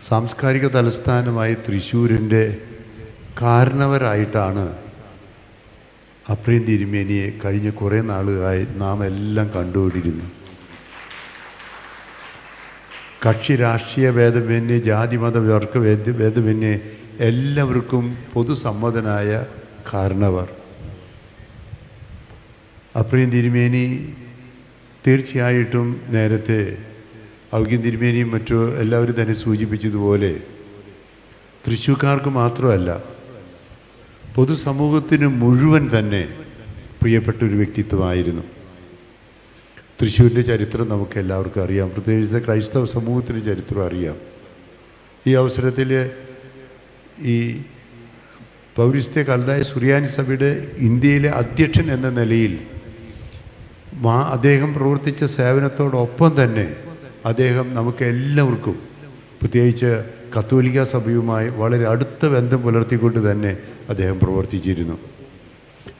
സാംസ്കാരിക തലസ്ഥാനമായി തൃശ്ശൂരിൻ്റെ കാരണവരായിട്ടാണ് അപ്രീം തിരുമേനിയെ കഴിഞ്ഞ കുറേ നാളുകളായി നാം എല്ലാം കണ്ടുകൊണ്ടിരുന്നു. കക്ഷി രാഷ്ട്രീയ ഭേദമന്യേ ജാതിമത വർഗ ഭേദമന്യേ എല്ലാവർക്കും പൊതുസമ്മതനായ കാരണവർ അപ്രീം തിരുമേനി തീർച്ചയായിട്ടും നേരത്തെ ഔഗ്യം തിരുമേനിയും മറ്റു എല്ലാവരും തന്നെ സൂചിപ്പിച്ചതുപോലെ തൃശ്ശൂർക്കാർക്ക് മാത്രമല്ല പൊതുസമൂഹത്തിന് മുഴുവൻ തന്നെ പ്രിയപ്പെട്ട ഒരു വ്യക്തിത്വമായിരുന്നു. തൃശ്ശൂരിൻ്റെ ചരിത്രം നമുക്ക് എല്ലാവർക്കും അറിയാം, പ്രത്യേകിച്ച് ക്രൈസ്തവ സമൂഹത്തിൻ്റെ ചരിത്രം അറിയാം. ഈ അവസരത്തിൽ ഈ പൗരസ്ത്യ കൽദായ സുറിയാനി സഭയുടെ ഇന്ത്യയിലെ അധ്യക്ഷൻ എന്ന നിലയിൽ അദ്ദേഹം പ്രവർത്തിച്ച സേവനത്തോടൊപ്പം തന്നെ അദ്ദേഹം നമുക്ക് എല്ലാവർക്കും പ്രത്യേകിച്ച് കത്തോലിക്ക സഭയുമായി വളരെ അടുത്ത ബന്ധം പുലർത്തിക്കൊണ്ട് തന്നെ അദ്ദേഹം പ്രവർത്തിച്ചിരുന്നു.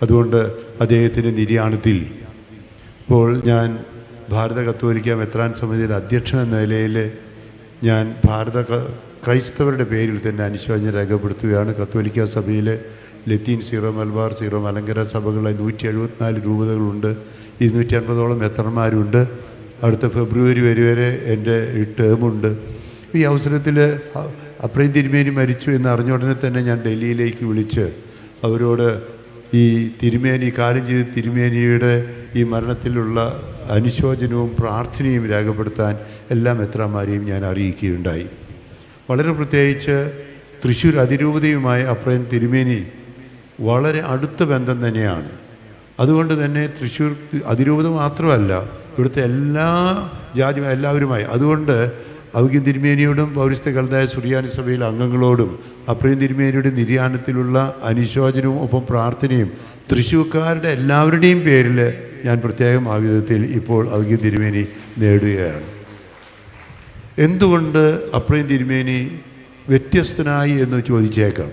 അതുകൊണ്ട് അദ്ദേഹത്തിൻ്റെ നിര്യാണത്തിൽ ഇപ്പോൾ ഞാൻ ഭാരത കത്തോലിക്ക മെത്രാൻ സമിതിയുടെ അധ്യക്ഷൻ എന്ന നിലയിൽ ഞാൻ ക്രൈസ്തവരുടെ പേരിൽ തന്നെ അനുശോചനം രേഖപ്പെടുത്തുകയാണ്. കത്തോലിക്ക സഭയിലെ ലത്തീൻ, സീറോ മലബാർ, സീറോ മലങ്കര സഭകളായി 174 രൂപതകളുണ്ട്, 250ഓളം മെത്രന്മാരുണ്ട്. അടുത്ത ഫെബ്രുവരി വരെ എൻ്റെ ടേമുണ്ട്. ഈ അവസരത്തിൽ അപ്രീം തിരുമേനി മരിച്ചു എന്ന് അറിഞ്ഞ ഉടനെ തന്നെ ഞാൻ ഡൽഹിയിലേക്ക് വിളിച്ച് അവരോട് ഈ തിരുമേനി കാലം ചെയ്ത തിരുമേനിയുടെ ഈ മരണത്തിലുള്ള അനുശോചനവും പ്രാർത്ഥനയും രേഖപ്പെടുത്താൻ എല്ലാ മെത്രാന്മാരെയും ഞാൻ അറിയിക്കുകയുണ്ടായി. വളരെ പ്രത്യേകിച്ച് തൃശ്ശൂർ അതിരൂപതയുമായി അപ്രീം തിരുമേനി വളരെ അടുത്ത ബന്ധം തന്നെയാണ്. അതുകൊണ്ട് തന്നെ തൃശ്ശൂർ അതിരൂപത മാത്രമല്ല, ഇവിടുത്തെ എല്ലാ എല്ലാവരുമായി, അതുകൊണ്ട് ഔഗ്യം തിരുമേനിയോടും പൗരസ്ത്യ കൽദായ സുറിയാനി സഭയിലെ അംഗങ്ങളോടും അപ്രീം തിരുമേനിയുടെ നിര്യാണത്തിലുള്ള അനുശോചനവും ഒപ്പം പ്രാർത്ഥനയും തൃശ്ശൂർക്കാരുടെ എല്ലാവരുടെയും പേരിൽ ഞാൻ പ്രത്യേകം ആ വിധത്തിൽ ഇപ്പോൾ ഔഗ്യം തിരുമേനി നേടുകയാണ്. എന്തുകൊണ്ട് അപ്രീം തിരുമേനി വ്യത്യസ്തനായി എന്ന് ചോദിച്ചേക്കാം.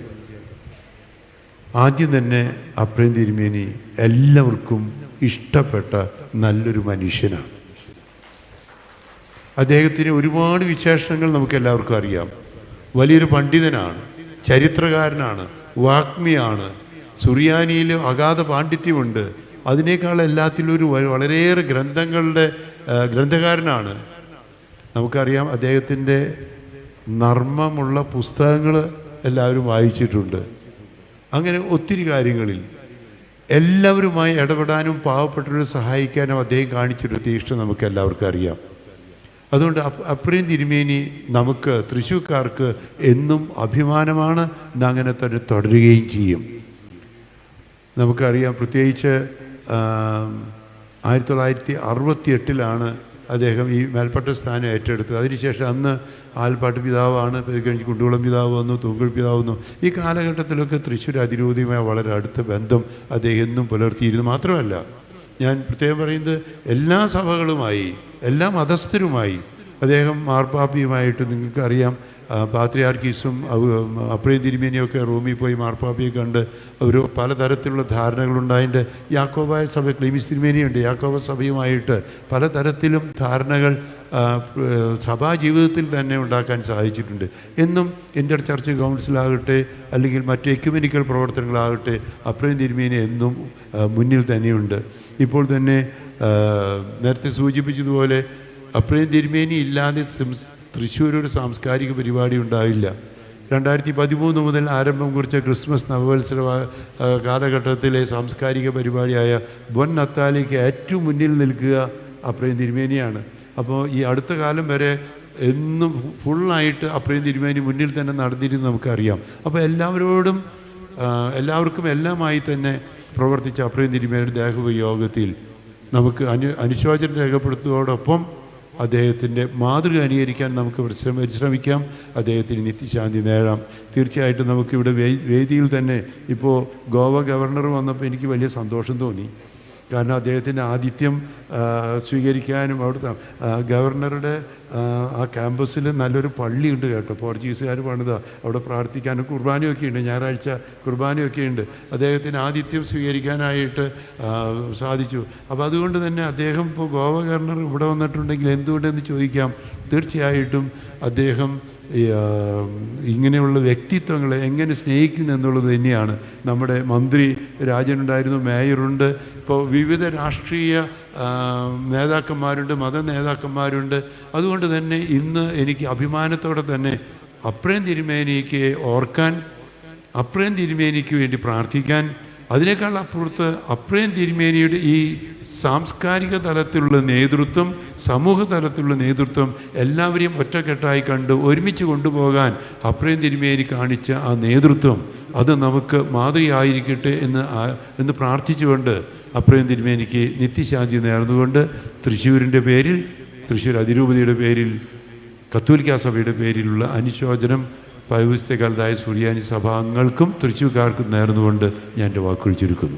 ആദ്യം തന്നെ അപ്രീം തിരുമേനി എല്ലാവർക്കും ഇഷ്ടപ്പെട്ട നല്ലൊരു മനുഷ്യനാണ്. അദ്ദേഹത്തിന് ഒരുപാട് വിശേഷണങ്ങൾ നമുക്ക് എല്ലാവർക്കും അറിയാം. വലിയൊരു പണ്ഡിതനാണ്, ചരിത്രകാരനാണ്, വാഗ്മിയാണ്, സുറിയാനിയിൽ അഗാധ പാണ്ഡിത്യമുണ്ട്. അതിനേക്കാൾ എല്ലാത്തിലും ഒരു വളരെയേറെ ഗ്രന്ഥകാരനാണ്. നമുക്കറിയാം അദ്ദേഹത്തിൻ്റെ നർമ്മമുള്ള പുസ്തകങ്ങൾ എല്ലാവരും വായിച്ചിട്ടുണ്ട്. അങ്ങനെ ഒത്തിരി കാര്യങ്ങളിൽ എല്ലാവരുമായി ഇടപെടാനും പാവപ്പെട്ടവരെ സഹായിക്കാനും അദ്ദേഹം കാണിച്ചൊരു തീഷ്ണ നമുക്ക് എല്ലാവർക്കും അറിയാം. അതുകൊണ്ട് അപ്രീം തിരുമേനി നമുക്ക് തൃശ്ശൂർക്കാർക്ക് എന്നും അഭിമാനമാണ്, അങ്ങനെ തന്നെ തുടരുകയും ചെയ്യും. നമുക്കറിയാം, പ്രത്യേകിച്ച് 1968 അദ്ദേഹം ഈ മേൽപ്പെട്ട സ്ഥാനം ഏറ്റെടുത്തത്. അതിനുശേഷം അന്ന് ആൽപ്പാട്ട് പിതാവാണ്, കഴിഞ്ഞ് കുണ്ടുകുളം പിതാവ് വന്നു, തൂങ്കുഴി പിതാവ് വന്നു. ഈ കാലഘട്ടത്തിലൊക്കെ തൃശ്ശൂർ അതിരൂപതയുമായി വളരെ അടുത്ത ബന്ധം അദ്ദേഹം എന്നും പുലർത്തിയിരുന്നു. മാത്രമല്ല, ഞാൻ പ്രത്യേകം പറയുന്നത് എല്ലാ സഭകളുമായി, എല്ലാ മതസ്ഥരുമായി അദ്ദേഹം മാർപ്പാപ്പിയുമായിട്ട്, നിങ്ങൾക്കറിയാം, പാത്രിയാർക്കീസും അപ്രീം തിരുമേനിയൊക്കെ റൂമിൽ പോയി മാർപ്പാപ്പിയെ കണ്ട് അവർ പലതരത്തിലുള്ള ധാരണകളുണ്ടായിട്ട്, യാക്കോബായ സഭ, ക്ലീമിസ് തിരുമേനിയുണ്ട്, യാക്കോബ സഭയുമായിട്ട് പലതരത്തിലും ധാരണകൾ സഭാ ജീവിതത്തിൽ തന്നെ ഉണ്ടാക്കാൻ സാധിച്ചിട്ടുണ്ട്. എന്നും ഇന്റർ ചർച്ച് കൗൺസിലാകട്ടെ അല്ലെങ്കിൽ മറ്റ് എക്യുമെനിക്കൽ പ്രവർത്തനങ്ങളാകട്ടെ അപ്രീം തിരുമേനി എന്നും മുന്നിൽ തന്നെയുണ്ട്. ഇപ്പോൾ തന്നെ നേരത്തെ സൂചിപ്പിച്ചതുപോലെ അപ്രീം തിരുമേനി ഇല്ലാതെ തൃശ്ശൂർ ഒരു സാംസ്കാരിക പരിപാടി ഉണ്ടാവില്ല. 2013 മുതൽ ആരംഭം കുറിച്ച ക്രിസ്മസ് നവവത്സര കാലഘട്ടത്തിലെ സാംസ്കാരിക പരിപാടിയായ ബൊൻ നത്താലിക്ക് ഏറ്റവും മുന്നിൽ നിൽക്കുക അപ്രീം തിരുമേനിയാണ്. അപ്പോൾ ഈ അടുത്ത കാലം വരെ എന്നും ഫുള്ളായിട്ട് അപ്രീം തിരുമേനി മുന്നിൽ തന്നെ നടന്നിരുന്നു നമുക്കറിയാം. അപ്പോൾ എല്ലാവർക്കും എല്ലാമായി തന്നെ പ്രവർത്തിച്ച അപ്രീം തിരുമേനിയുടെ ദേഹവിയോഗത്തിൽ നമുക്ക് അനുശോചനം രേഖപ്പെടുത്തുന്നതോടൊപ്പം അദ്ദേഹത്തിൻ്റെ മാതൃക അനുകരിക്കാൻ നമുക്ക് പരിശ്രമിക്കാം. അദ്ദേഹത്തിന് നിത്യശാന്തി നേടാം. തീർച്ചയായിട്ടും നമുക്കിവിടെ വേദിയിൽ തന്നെ ഇപ്പോൾ ഗോവ ഗവർണർ വന്നപ്പോൾ എനിക്ക് വലിയ സന്തോഷം തോന്നി. കാരണം അദ്ദേഹത്തിൻ്റെ ആതിഥ്യം സ്വീകരിക്കാനും അവിടുത്തെ ഗവർണറുടെ ആ ക്യാമ്പസിൽ നല്ലൊരു പള്ളിയുണ്ട് കേട്ടോ, പോർച്ചുഗീസുകാർ പണിതാ. അവിടെ പ്രാർത്ഥിക്കാനും കുർബാനയൊക്കെ ഉണ്ട്, ഞായറാഴ്ച കുർബാനയൊക്കെ ഉണ്ട്. അദ്ദേഹത്തിന് ആതിഥ്യം സ്വീകരിക്കാനായിട്ട് സാധിച്ചു. അപ്പോൾ അതുകൊണ്ട് തന്നെ അദ്ദേഹം ഇപ്പോൾ ഗോവ ഗവർണർ ഇവിടെ വന്നിട്ടുണ്ടെങ്കിൽ എന്തുകൊണ്ടെന്ന് ചോദിക്കാം. തീർച്ചയായിട്ടും അദ്ദേഹം ഇങ്ങനെയുള്ള വ്യക്തിത്വങ്ങളെ എങ്ങനെ സ്നേഹിക്കുന്നു എന്നുള്ളത് തന്നെയാണ്. നമ്മുടെ മന്ത്രി രാജനുണ്ടായിരുന്നു, മേയറുണ്ട്, ഇപ്പോൾ വിവിധ രാഷ്ട്രീയ നേതാക്കന്മാരുണ്ട്, മത നേതാക്കന്മാരുണ്ട്. അതുകൊണ്ട് തന്നെ ഇന്ന് എനിക്ക് അഭിമാനത്തോടെ തന്നെ അപ്രേം തിരുമേനിക്ക് ഓർക്കാൻ, അപ്രേം തിരുമേനിക്ക് വേണ്ടി പ്രാർത്ഥിക്കാൻ, അതിനേക്കാൾ അപ്പുറത്ത് അപ്രേം തിരുമേനിയുടെ ഈ സാംസ്കാരിക തലത്തിലുള്ള നേതൃത്വം, സമൂഹ തലത്തിലുള്ള നേതൃത്വം എല്ലാവരെയും ഒറ്റക്കെട്ടായി കണ്ട് ഒരുമിച്ച് കൊണ്ടുപോകാൻ അപ്രേം തിരുമേനി കാണിച്ച ആ നേതൃത്വം അത് നമുക്ക് മാതൃകയായിരിക്കട്ടെ എന്ന് പ്രാർത്ഥിച്ചുകൊണ്ട് അപ്രേം തിരുമേനിക്ക് നിത്യശാന്തി നേർന്നുകൊണ്ട് തൃശ്ശൂരിൻ്റെ പേരിൽ, തൃശ്ശൂർ അതിരൂപതയുടെ പേരിൽ, കത്തോലിക്കാ സഭയുടെ പേരിലുള്ള അനുശോചനം പൗരസ്ത്യകാലത്തായ സുറിയാനി സഭാംഗങ്ങൾക്കും തൃശ്ശൂർക്കാർക്കും നേർന്നുകൊണ്ട് ഞാൻ എൻ്റെ വാക്കുകൾ ചുരുക്കുന്നു.